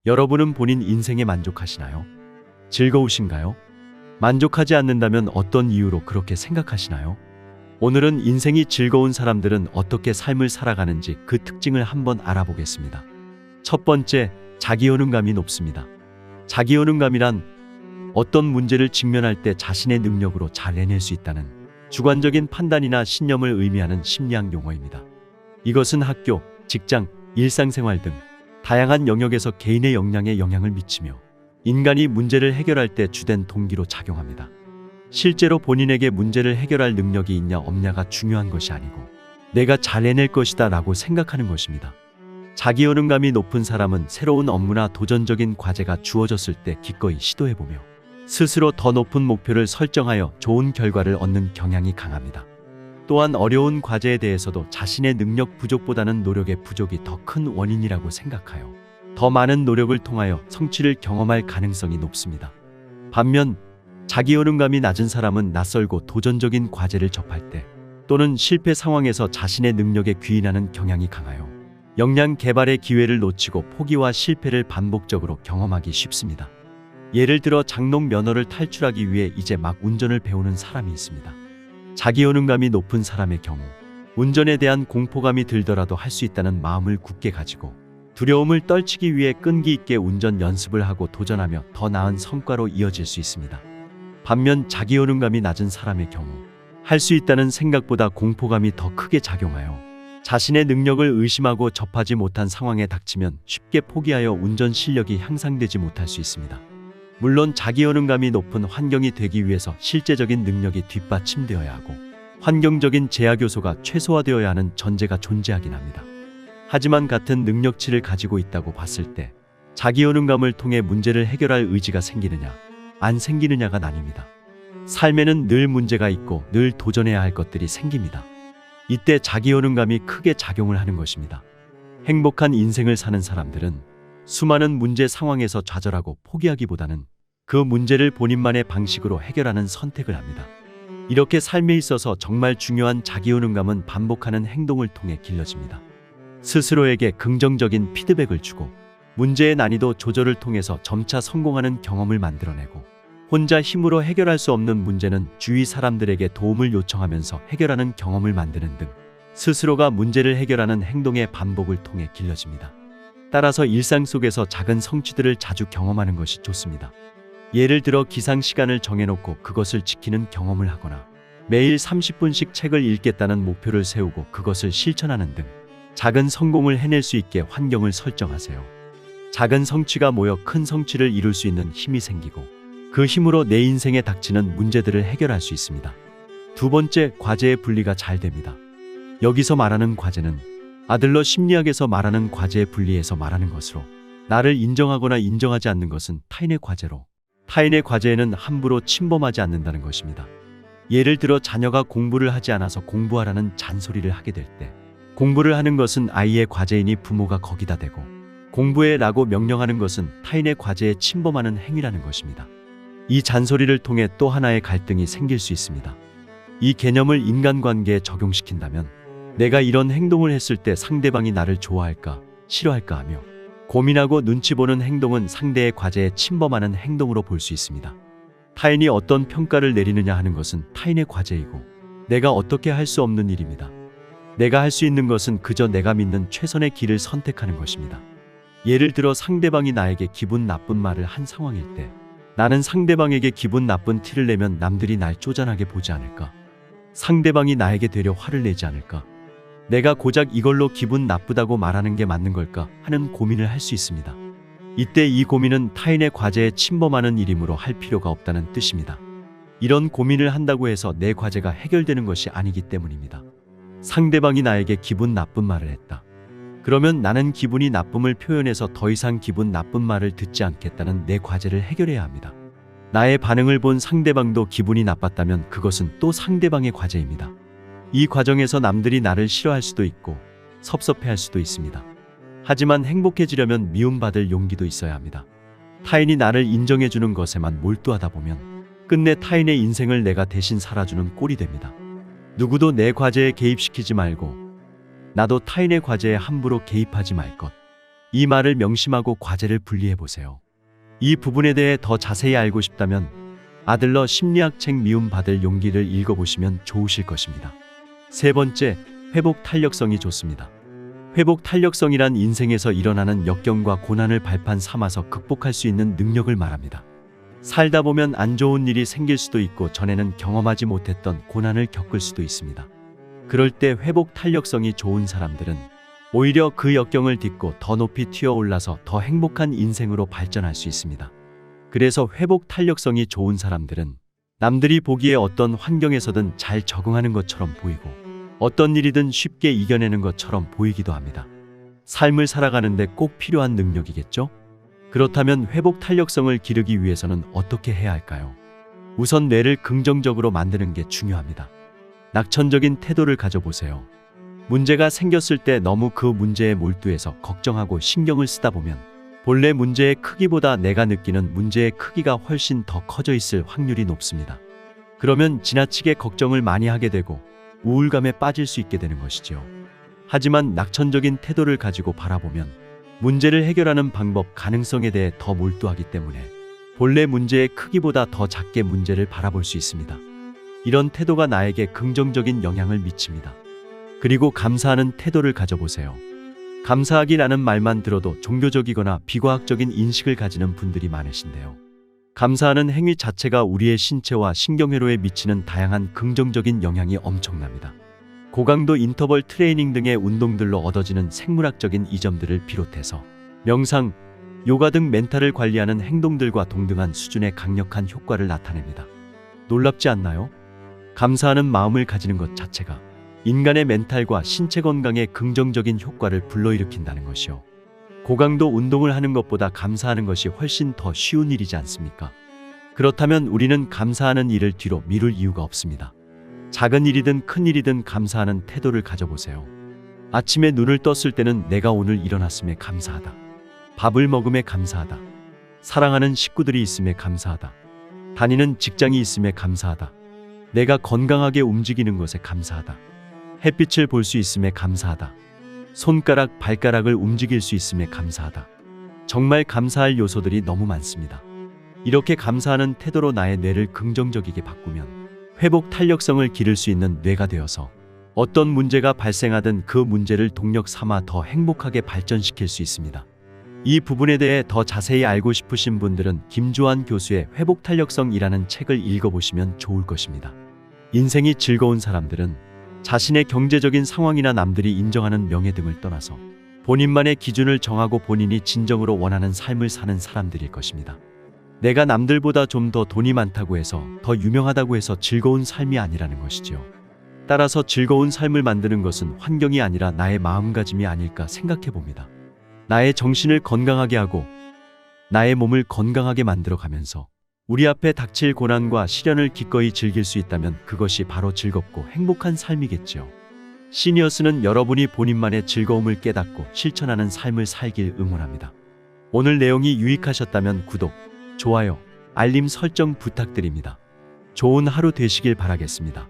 여러분은 본인 인생에 만족하시나요? 즐거우신가요? 만족하지 않는다면 어떤 이유로 그렇게 생각하시나요? 오늘은 인생이 즐거운 사람들은 어떻게 삶을 살아가는지 그 특징을 한번 알아보겠습니다. 첫 번째, 자기효능감이 높습니다. 자기효능감이란 어떤 문제를 직면할 때 자신의 능력으로 잘 해낼 수 있다는 주관적인 판단이나 신념을 의미하는 심리학 용어입니다. 이것은 학교, 직장, 일상생활 등 다양한 영역에서 개인의 역량에 영향을 미치며 인간이 문제를 해결할 때 주된 동기로 작용합니다. 실제로 본인에게 문제를 해결할 능력이 있냐 없냐가 중요한 것이 아니고 내가 잘 해낼 것이다 라고 생각하는 것입니다. 자기효능감이 높은 사람은 새로운 업무나 도전적인 과제가 주어졌을 때 기꺼이 시도해보며 스스로 더 높은 목표를 설정하여 좋은 결과를 얻는 경향이 강합니다. 또한 어려운 과제에 대해서도 자신의 능력 부족보다는 노력의 부족이 더 큰 원인이라고 생각하여 더 많은 노력을 통하여 성취를 경험할 가능성이 높습니다. 반면 자기효능감이 낮은 사람은 낯설고 도전적인 과제를 접할 때 또는 실패 상황에서 자신의 능력에 귀인하는 경향이 강하여 역량 개발의 기회를 놓치고 포기와 실패를 반복적으로 경험하기 쉽습니다. 예를 들어 장롱 면허를 탈출하기 위해 이제 막 운전을 배우는 사람이 있습니다. 자기효능감이 높은 사람의 경우 운전에 대한 공포감이 들더라도 할 수 있다는 마음을 굳게 가지고 두려움을 떨치기 위해 끈기 있게 운전 연습을 하고 도전하며 더 나은 성과로 이어질 수 있습니다. 반면 자기효능감이 낮은 사람의 경우 할 수 있다는 생각보다 공포감이 더 크게 작용하여 자신의 능력을 의심하고 접하지 못한 상황에 닥치면 쉽게 포기하여 운전 실력이 향상되지 못할 수 있습니다. 물론 자기효능감이 높은 환경이 되기 위해서 실제적인 능력이 뒷받침되어야 하고 환경적인 제약 요소가 최소화되어야 하는 전제가 존재하긴 합니다. 하지만 같은 능력치를 가지고 있다고 봤을 때 자기효능감을 통해 문제를 해결할 의지가 생기느냐 안 생기느냐가 나뉩니다. 삶에는 늘 문제가 있고 늘 도전해야 할 것들이 생깁니다. 이때 자기효능감이 크게 작용을 하는 것입니다. 행복한 인생을 사는 사람들은 수많은 문제 상황에서 좌절하고 포기하기보다는 그 문제를 본인만의 방식으로 해결하는 선택을 합니다. 이렇게 삶에 있어서 정말 중요한 자기효능감은 반복하는 행동을 통해 길러집니다. 스스로에게 긍정적인 피드백을 주고 문제의 난이도 조절을 통해서 점차 성공하는 경험을 만들어내고 혼자 힘으로 해결할 수 없는 문제는 주위 사람들에게 도움을 요청하면서 해결하는 경험을 만드는 등 스스로가 문제를 해결하는 행동의 반복을 통해 길러집니다. 따라서 일상 속에서 작은 성취들을 자주 경험하는 것이 좋습니다. 예를 들어 기상 시간을 정해놓고 그것을 지키는 경험을 하거나 매일 30분씩 책을 읽겠다는 목표를 세우고 그것을 실천하는 등 작은 성공을 해낼 수 있게 환경을 설정하세요. 작은 성취가 모여 큰 성취를 이룰 수 있는 힘이 생기고 그 힘으로 내 인생에 닥치는 문제들을 해결할 수 있습니다. 두 번째, 과제의 분리가 잘 됩니다. 여기서 말하는 과제는 아들러 심리학에서 말하는 과제의 분리에서 말하는 것으로 나를 인정하거나 인정하지 않는 것은 타인의 과제로 타인의 과제에는 함부로 침범하지 않는다는 것입니다. 예를 들어 자녀가 공부를 하지 않아서 공부하라는 잔소리를 하게 될 때 공부를 하는 것은 아이의 과제이니 부모가 거기다 대고 공부해 라고 명령하는 것은 타인의 과제에 침범하는 행위라는 것입니다. 이 잔소리를 통해 또 하나의 갈등이 생길 수 있습니다. 이 개념을 인간관계에 적용시킨다면 내가 이런 행동을 했을 때 상대방이 나를 좋아할까, 싫어할까 하며 고민하고 눈치 보는 행동은 상대의 과제에 침범하는 행동으로 볼 수 있습니다. 타인이 어떤 평가를 내리느냐 하는 것은 타인의 과제이고 내가 어떻게 할 수 없는 일입니다. 내가 할 수 있는 것은 그저 내가 믿는 최선의 길을 선택하는 것입니다. 예를 들어 상대방이 나에게 기분 나쁜 말을 한 상황일 때 나는 상대방에게 기분 나쁜 티를 내면 남들이 날 쪼잔하게 보지 않을까? 상대방이 나에게 되려 화를 내지 않을까? 내가 고작 이걸로 기분 나쁘다고 말하는 게 맞는 걸까 하는 고민을 할 수 있습니다. 이때 이 고민은 타인의 과제에 침범하는 일이므로 할 필요가 없다는 뜻입니다. 이런 고민을 한다고 해서 내 과제가 해결되는 것이 아니기 때문입니다. 상대방이 나에게 기분 나쁜 말을 했다. 그러면 나는 기분이 나쁨을 표현해서 더 이상 기분 나쁜 말을 듣지 않겠다는 내 과제를 해결해야 합니다. 나의 반응을 본 상대방도 기분이 나빴다면 그것은 또 상대방의 과제입니다. 이 과정에서 남들이 나를 싫어할 수도 있고 섭섭해할 수도 있습니다. 하지만 행복해지려면 미움받을 용기도 있어야 합니다. 타인이 나를 인정해주는 것에만 몰두하다 보면 끝내 타인의 인생을 내가 대신 살아주는 꼴이 됩니다. 누구도 내 과제에 개입시키지 말고 나도 타인의 과제에 함부로 개입하지 말 것. 이 말을 명심하고 과제를 분리해 보세요. 이 부분에 대해 더 자세히 알고 싶다면 아들러 심리학 책 미움 받을 용기를 읽어보시면 좋으실 것입니다. 세 번째, 회복 탄력성이 좋습니다. 회복 탄력성이란 인생에서 일어나는 역경과 고난을 발판 삼아서 극복할 수 있는 능력을 말합니다. 살다 보면 안 좋은 일이 생길 수도 있고 전에는 경험하지 못했던 고난을 겪을 수도 있습니다. 그럴 때 회복 탄력성이 좋은 사람들은 오히려 그 역경을 딛고 더 높이 튀어올라서 더 행복한 인생으로 발전할 수 있습니다. 그래서 회복 탄력성이 좋은 사람들은 남들이 보기에 어떤 환경에서든 잘 적응하는 것처럼 보이고 어떤 일이든 쉽게 이겨내는 것처럼 보이기도 합니다. 삶을 살아가는데 꼭 필요한 능력이겠죠? 그렇다면 회복 탄력성을 기르기 위해서는 어떻게 해야 할까요? 우선 뇌를 긍정적으로 만드는 게 중요합니다. 낙천적인 태도를 가져보세요. 문제가 생겼을 때 너무 그 문제에 몰두해서 걱정하고 신경을 쓰다 보면 본래 문제의 크기보다 내가 느끼는 문제의 크기가 훨씬 더 커져 있을 확률이 높습니다. 그러면 지나치게 걱정을 많이 하게 되고 우울감에 빠질 수 있게 되는 것이지요. 하지만 낙천적인 태도를 가지고 바라보면 문제를 해결하는 방법, 가능성에 대해 더 몰두하기 때문에 본래 문제의 크기보다 더 작게 문제를 바라볼 수 있습니다. 이런 태도가 나에게 긍정적인 영향을 미칩니다. 그리고 감사하는 태도를 가져보세요. 감사하기라는 말만 들어도 종교적이거나 비과학적인 인식을 가지는 분들이 많으신데요. 감사하는 행위 자체가 우리의 신체와 신경회로에 미치는 다양한 긍정적인 영향이 엄청납니다. 고강도 인터벌 트레이닝 등의 운동들로 얻어지는 생물학적인 이점들을 비롯해서 명상, 요가 등 멘탈을 관리하는 행동들과 동등한 수준의 강력한 효과를 나타냅니다. 놀랍지 않나요? 감사하는 마음을 가지는 것 자체가 인간의 멘탈과 신체 건강에 긍정적인 효과를 불러일으킨다는 것이요. 고강도 운동을 하는 것보다 감사하는 것이 훨씬 더 쉬운 일이지 않습니까? 그렇다면 우리는 감사하는 일을 뒤로 미룰 이유가 없습니다. 작은 일이든 큰 일이든 감사하는 태도를 가져보세요. 아침에 눈을 떴을 때는 내가 오늘 일어났음에 감사하다. 밥을 먹음에 감사하다. 사랑하는 식구들이 있음에 감사하다. 다니는 직장이 있음에 감사하다. 내가 건강하게 움직이는 것에 감사하다. 햇빛을 볼 수 있음에 감사하다. 손가락, 발가락을 움직일 수 있음에 감사하다. 정말 감사할 요소들이 너무 많습니다. 이렇게 감사하는 태도로 나의 뇌를 긍정적이게 바꾸면 회복 탄력성을 기를 수 있는 뇌가 되어서 어떤 문제가 발생하든 그 문제를 동력 삼아 더 행복하게 발전시킬 수 있습니다. 이 부분에 대해 더 자세히 알고 싶으신 분들은 김주환 교수의 회복 탄력성이라는 책을 읽어보시면 좋을 것입니다. 인생이 즐거운 사람들은 자신의 경제적인 상황이나 남들이 인정하는 명예 등을 떠나서 본인만의 기준을 정하고 본인이 진정으로 원하는 삶을 사는 사람들일 것입니다. 내가 남들보다 좀 더 돈이 많다고 해서 더 유명하다고 해서 즐거운 삶이 아니라는 것이지요. 따라서 즐거운 삶을 만드는 것은 환경이 아니라 나의 마음가짐이 아닐까 생각해 봅니다. 나의 정신을 건강하게 하고 나의 몸을 건강하게 만들어 가면서 우리 앞에 닥칠 고난과 시련을 기꺼이 즐길 수 있다면 그것이 바로 즐겁고 행복한 삶이겠지요. 시니어스는 여러분이 본인만의 즐거움을 깨닫고 실천하는 삶을 살길 응원합니다. 오늘 내용이 유익하셨다면 구독, 좋아요, 알림 설정 부탁드립니다. 좋은 하루 되시길 바라겠습니다.